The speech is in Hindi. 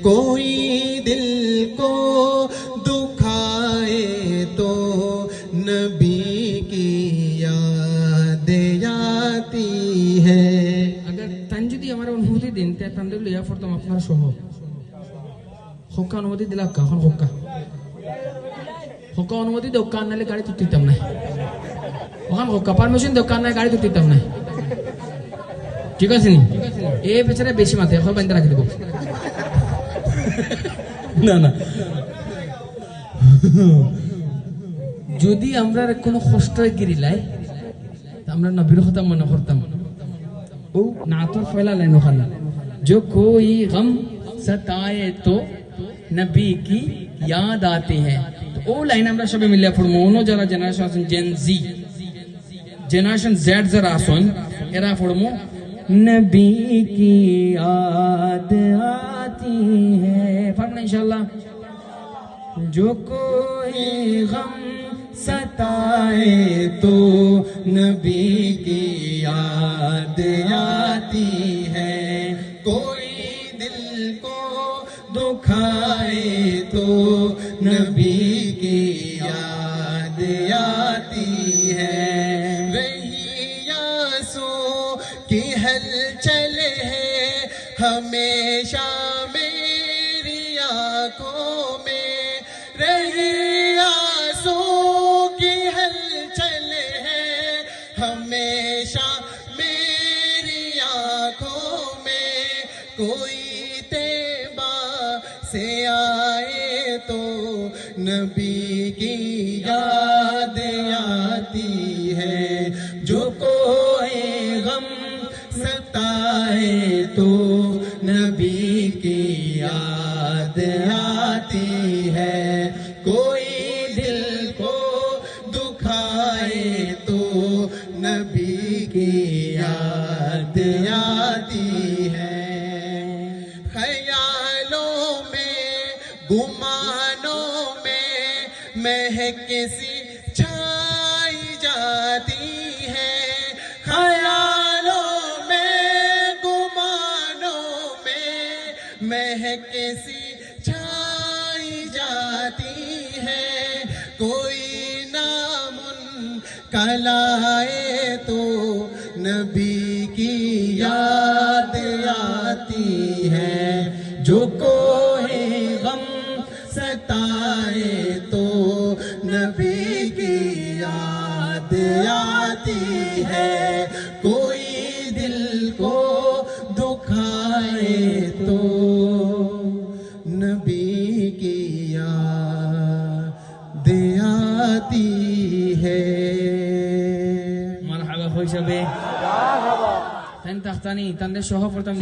कोई दिल को दुखाए तो नबी की याद आती है। अगर तन যদি আমার অনুমতি দেন তে তাদের লিয়া ফরতাম আপনার সহ হক্কা অনুমতি দিলা কখন হক্কা অনুমতি দেও কান নালে গাড়ি তুলতাম না ওখান হক্কা পারমিশন দেও কান নালে গাড়ি তুলতাম না ঠিক আছে নি এই বেচারা বেশি মাথা এখন বান্ধা রাখি দেব না না যদি আমরা কোনো কষ্ট গিরিলাই আমরা নবীর কথা মনে করতাম ओ नातुर फैला लेनो खाना जो कोई गम सताए तो नबी की याद आती है तो ओ लाइन আমরা সবাই মিলে পড়মু অন্য যারা জেনারেশন আছেন জেন জি জেনারেশন জেড যারা আছেন এরা পড়মু नबी की याद आती है पढ़ना इंशाल्लाह जो कोई गम सताए तो नबी की याद आती है कोई दिल को दुखाए तो नबी की याद आती है। वही आंसू की हलचल है हमेशा मेरी आंखों में रही आंसू की हलचल है हमेशा मेरी आंखों में। कोई तैबा से आए तो नबी की याद आती है। जो कोई गम सताए तो नबी की याद आती है। कोई दिल को दुखाए तो नबी की याद आती है। ख्यालों में गुमानों में महक सी छाई जाती है। ख्यालों में गुमानों में महक सी छाई जाती है। कोई नामुन कलाए तो नबी की याद आती है। जो कोई गम सताए तो नबी की याद आती है। कोई दिल को दुखाए तो नबी की याद आती है। মারহাবা হইছাবে মারহাবা তান তাখতানি তানদের সহ প্রথম